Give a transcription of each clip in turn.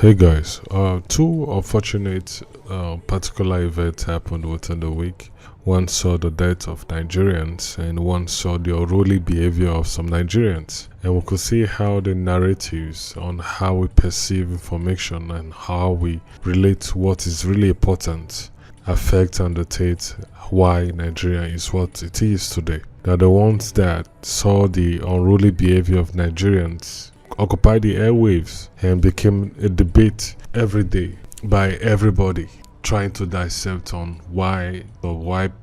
Hey guys, two unfortunate particular events happened within the week. One saw the death of Nigerians, and one saw the unruly behavior of some Nigerians. And we could see how the narratives on how we perceive information and how we relate to what is really important affect and dictate why Nigeria is what it is today. Now, the ones that saw the unruly behavior of Nigerians occupied the airwaves and became a debate every day by everybody trying to dissect on why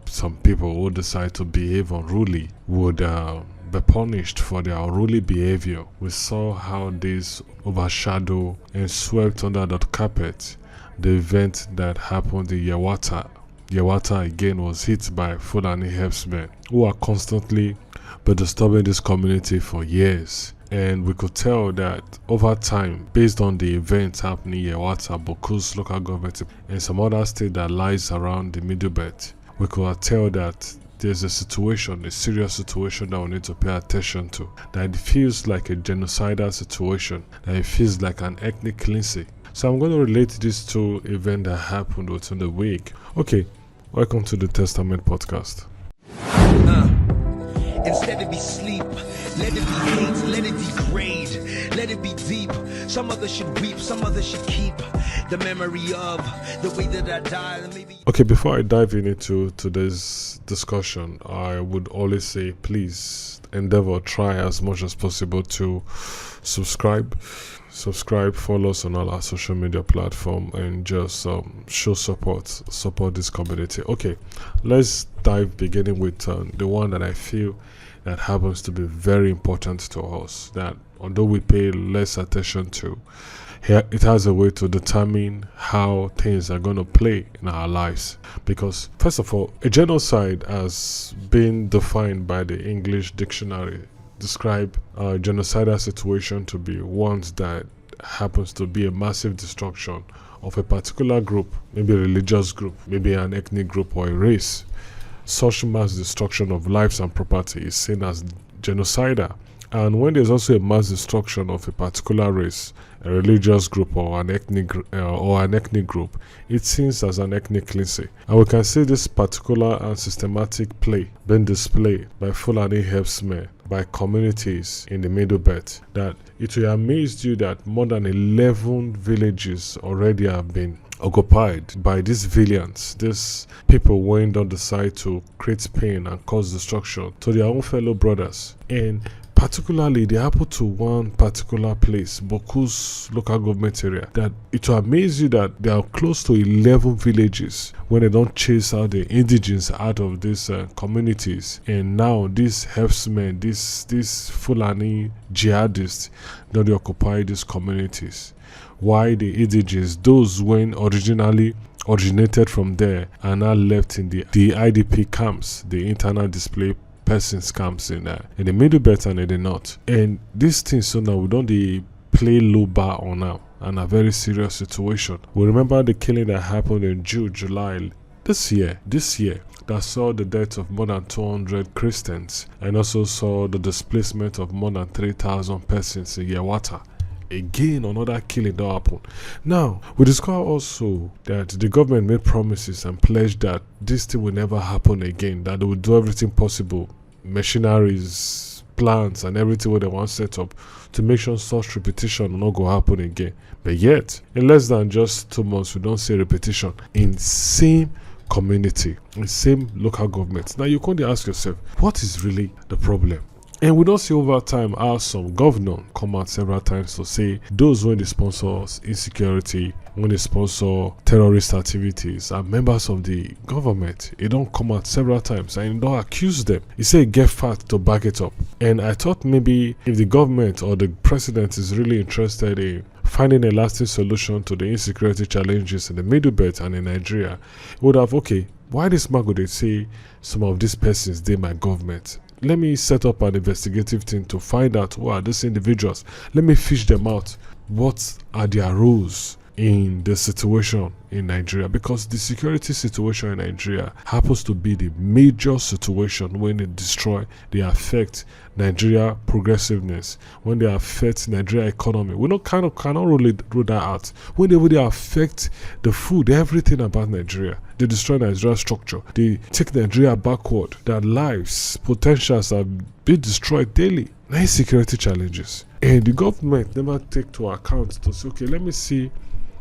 some people who decide to behave unruly would be punished for their unruly behavior. We saw how this overshadowed and swept under the carpet the event that happened in Yelwata. Yelwata again was hit by Fulani herdsmen who are constantly been disturbing this community for years. And we could tell that over time, based on the events happening in Yelwata, Bokkos local government, and some other state that lies around the Middle Belt, we could tell that there's a serious situation that we need to pay attention to. That it feels like a genocidal situation, that it feels like an ethnic cleansing. So I'm going to relate these two events that happened within the week. Okay, welcome to the Testament podcast. Instead of be sleep, let it be hate, let it degrade, let it be deep. Some others should weep, some others should keep the memory of the way that I died. Maybe. Okay, before I dive into today's discussion, I would always say please try as much as possible to subscribe, follow us on all our social media platform, and just show support this community. Okay, let's dive beginning with the one that I feel that happens to be very important to us, that although we pay less attention to, it has a way to determine how things are going to play in our lives. Because first of all, a genocide has been defined by the English dictionary, describe a genocidal situation to be one that happens to be a massive destruction of a particular group, maybe a religious group, maybe an ethnic group or a race. Such mass destruction of lives and property is seen as genocidal. And when there's also a mass destruction of a particular race, a religious group, or an ethnic group, it's seen as an ethnic cleansing. And we can see this particular and systematic play being displayed by Fulani herdsmen, by communities in the Middle Belt, that it will amaze you that more than 11 villages already have been occupied by these villains, these people who don't decide to create pain and cause destruction to their own fellow brothers. And particularly, they happen to one particular place, Bokkos local government area, that it will amaze you that there are close to 11 villages when they don't chase out the indigenes out of these communities. And now these herdsmen, these Fulani jihadists, they occupy these communities. Why the indigenes, those when originally originated from there, are now left in the IDP camps, the internal display persons camps in the Middle Belt and in the North. And these things, so now we don't play low bar on now, and a very serious situation. We remember the killing that happened in July this year, that saw the death of more than 200 Christians, and also saw the displacement of more than 3,000 persons in Yelwata. Again, another killing that happened. Now, we discover also that the government made promises and pledged that this thing will never happen again, that they will do everything possible, machineries, plans, and everything what they want set up to make sure such repetition will not go happen again. But yet, in less than just 2 months, we don't see repetition in same community, in same local government. Now, you can't ask yourself, what is really the problem? And we don't see over time how some governors come out several times to say those when they sponsor insecurity, when they sponsor terrorist activities, are members of the government. It don't come out several times and don't accuse them. He say get fact to back it up. And I thought maybe if the government or the president is really interested in finding a lasting solution to the insecurity challenges in the Middle Belt and in Nigeria, it would have, okay, why this man would they say some of these persons they my government? Let me set up an investigative team to find out who are these individuals. Let me fish them out. What are their roles in the situation in Nigeria, because the security situation in Nigeria happens to be the major situation when they affect Nigeria progressiveness, when they affect Nigeria economy. We cannot really rule that out. When they really affect the food, everything about Nigeria. They destroy Nigeria's structure. They take Nigeria backward. Their lives, potentials are being destroyed daily. Nice security challenges. And the government never take to account to say, okay, let me see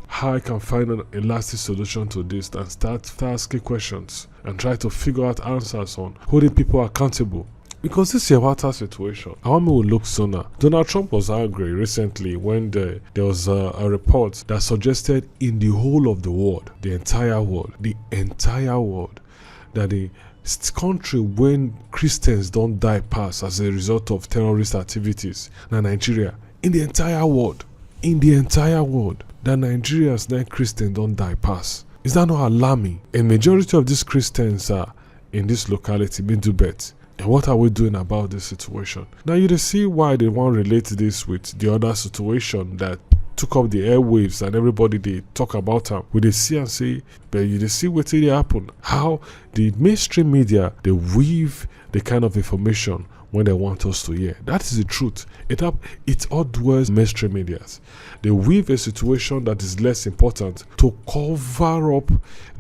how I can find a lasting solution to this, and start asking questions and try to figure out answers on holding people accountable. Because this Yelwata situation, how me will look sooner. Donald Trump was angry recently when there was a report that suggested in the whole of the world, the entire world, that the country when Christians don't die pass as a result of terrorist activities, now Nigeria, in the entire world, that Nigerians and Christians don't die pass. Is that not alarming? A majority of these Christians are in this locality, Midubet. And what are we doing about this situation? Now you see why they want to relate this with the other situation that took up the airwaves and everybody they talk about them. We they see and say, but you see what really happen. How the mainstream media they weave the kind of information when they want us to hear. That is the truth. It outdoors mainstream medias. They weave a situation that is less important to cover up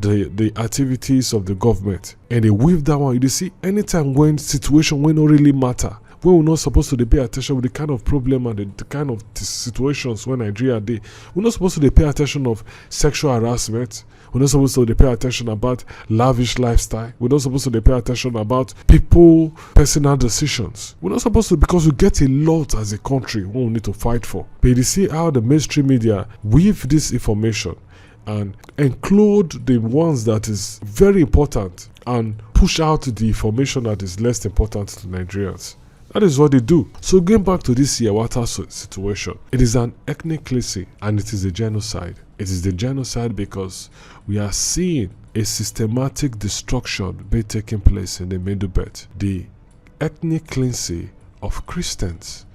the activities of the government. And they weave that one. You see, anytime when situation will not really matter, when we're not supposed to pay attention with the kind of problem and the kind of situations when Nigeria they, we're not supposed to pay attention of sexual harassment. We're not supposed to pay attention about lavish lifestyle. We're not supposed to pay attention about people personal decisions. We're not supposed to, because we get a lot as a country when we need to fight for. But you see how the mainstream media weave this information and include the ones that is very important and push out the information that is less important to Nigerians. That is what they do. So going back to this Yelwata situation, it is an ethnic cleansing and it is a genocide. It is the genocide because we are seeing a systematic destruction be taking place in the Middle Belt. The ethnic cleansing of Christians.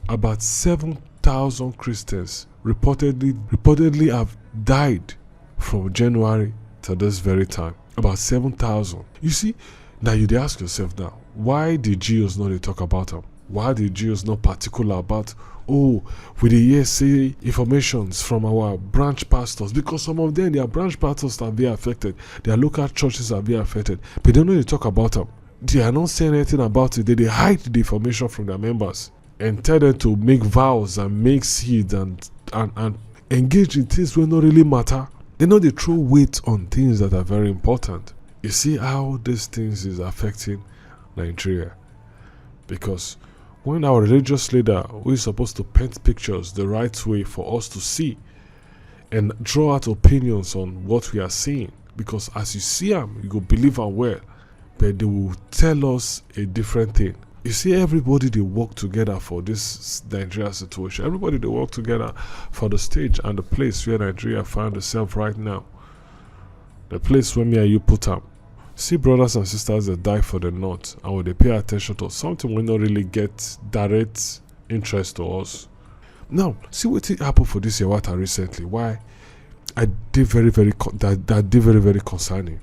About 7,000 Christians reportedly have died from January to this very time. About 7,000. You see, now you ask yourself now, why did Jews not talk about them? Why did Jews not particular about, we the say informations from our branch pastors? Because some of them, their branch pastors are being affected. Their local churches are being affected. But they don't really talk about them. They are not saying anything about it. They hide the information from their members and tell them to make vows and make seeds and engage in things that don't really matter. They know they throw weight on things that are very important. You see how these things is affecting Nigeria, because when our religious leader who is supposed to paint pictures the right way for us to see and draw out opinions on what we are seeing, because as you see them you go believe them well, but they will tell us a different thing. You see, everybody they work together for this Nigeria situation. Everybody they work together for the stage and the place where Nigeria find itself right now, the place where me and you put up. See brothers and sisters that die for the North, and when they pay attention to something we not really get direct interest to us. Now, see what happened for this Yelwata recently. Why I did very very concerning.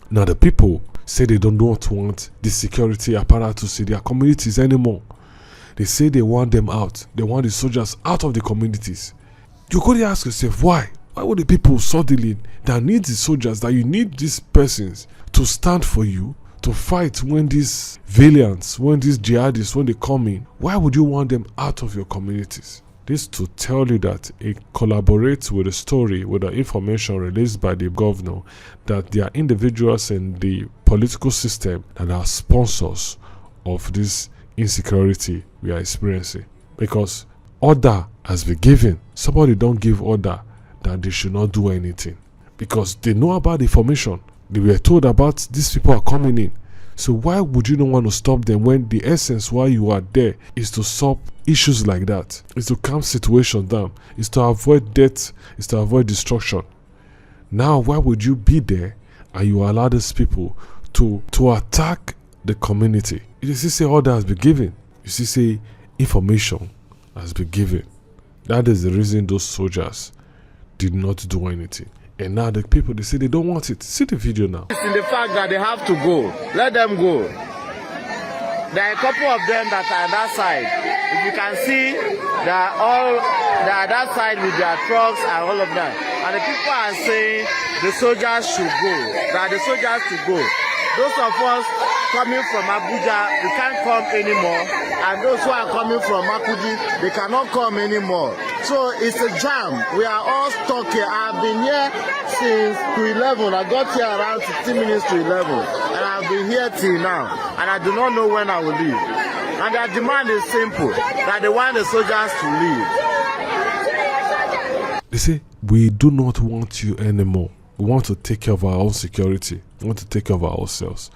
Now the people say they don't want the security apparatus in their communities anymore. They say they want them out. They want the soldiers out of the communities. You could ask yourself why? Why would the people suddenly that need the soldiers, that you need these persons to stand for you, to fight when these valiants, when these jihadists, when they come in, why would you want them out of your communities? This to tell you that it collaborates with the story, with the information released by the governor, that there are individuals in the political system that are sponsors of this insecurity we are experiencing. Because order has been given. Somebody don't give order that they should not do anything. Because they know about the information. They were told about these people are coming in. So why would you not want to stop them when the essence why you are there is to solve issues like that? Is to calm situation down. Is to avoid death. Is to avoid destruction. Now why would you be there and you allow these people to attack the community? You see say order has been given. You see say information has been given. That is the reason those soldiers did not do anything. And now the people, they say they don't want it. See the video now. It's in the fact that they have to go. Let them go. There are a couple of them that are that side. If you can see, they are that side with their trucks and all of that. And the people are saying the soldiers should go. That the soldiers should go. Those of us coming from Abuja, we can't come anymore. And those who are coming from Makurdi, they cannot come anymore. So it's a jam. We are all stuck here. I've been here since to 11. I got here around 15 minutes to 11. And I've been here till now. And I do not know when I will leave. And their demand is simple. That they want the soldiers to leave. They say, we do not want you anymore. We want to take care of our own security. We want to take care of ourselves.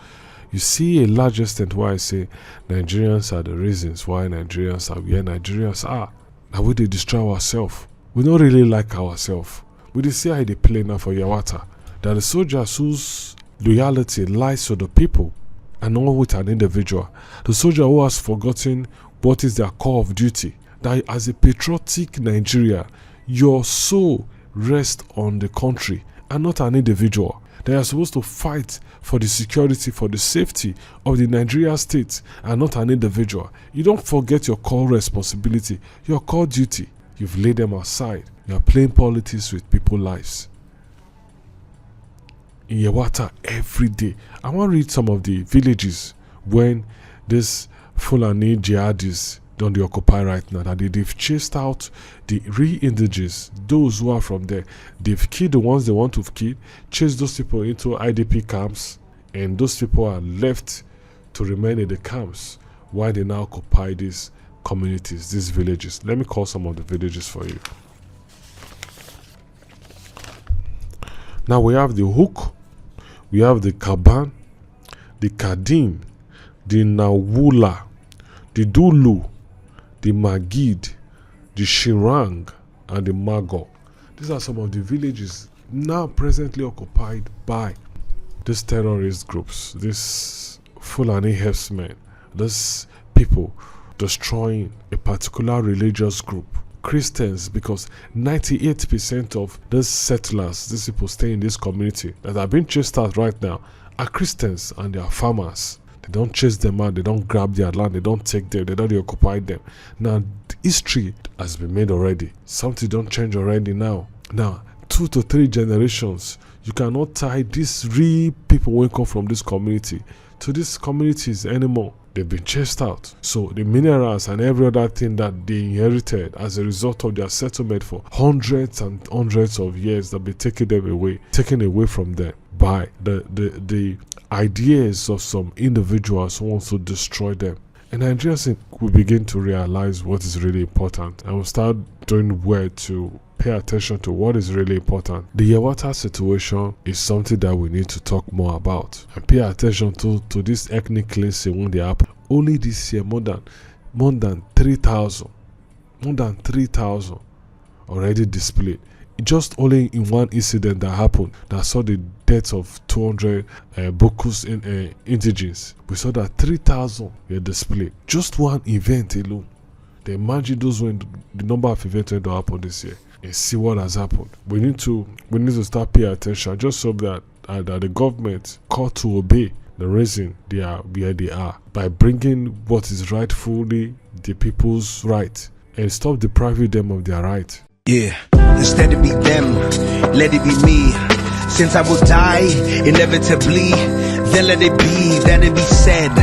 You see a large extent why I say Nigerians are the reasons why Nigerians are where Nigerians are. Now we they destroy ourselves. We don't really like ourselves. We dey see how they play now for Yelwata. That the soldiers whose loyalty lies to the people and not with an individual. The soldier who has forgotten what is their core of duty. That as a patriotic Nigeria, your soul rests on the country and not an individual. They are supposed to fight for the security, for the safety of the Nigeria state and not an individual. You don't forget your core responsibility, your core duty. You've laid them aside. You are playing politics with people's lives. In Yelwata every day. I want to read some of the villages when this Fulani jihadists don't they occupy right now. That they've chased out the re-indigenous, those who are from there. They've killed the ones they want to kill, chased those people into IDP camps, and those people are left to remain in the camps while they now occupy these communities, these villages. Let me call some of the villages for you. Now we have the Hook, we have the Kaban, the Kadim, the Nawula, the Dulu, the Magid, the Shirang, and the Mago. These are some of the villages now presently occupied by these terrorist groups, these Fulani herdsmen, these people destroying a particular religious group. Christians, because 98% of these settlers, these people staying in this community that are being chased out right now, are Christians and they are farmers. They don't chase them out, they don't grab their land, they don't take them, they don't occupy them. Now, the history has been made already. Something don't change already now. Now, 2 to 3 generations, you cannot tie these real people who come from this community to these communities anymore. They've been chased out. So the minerals and every other thing that they inherited as a result of their settlement for hundreds and hundreds of years that be taken away from them by the ideas of some individuals who want to destroy them. And Nigerians will begin to realize what is really important and will start doing well to pay attention to what is really important. The Yelwata situation is something that we need to talk more about and pay attention to this ethnic cleansing when they happen. Only this year, more than 3,000 already displayed. Just only in one incident that happened that saw the death of 200 Bokkos indigenes. We saw that 3,000 were displayed. Just one event alone. They imagine those when the number of events going to happen this year and see what has happened. We need to start paying attention. Just so that the government called to obey the reason they are where they are by bringing what is rightfully the people's right and stop depriving them of their right. Yeah, instead of be them, let it be me. Since I will die, inevitably, then let it be, that it be said,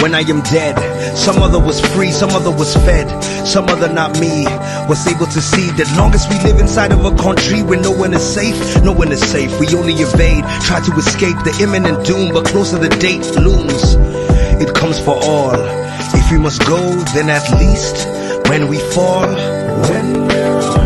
when I am dead. Some other was free, some other was fed, some other not me, was able to see that long as we live inside of a country where no one is safe, we only evade, try to escape the imminent doom, but closer the date looms, it comes for all. If we must go, then at least, when we fall,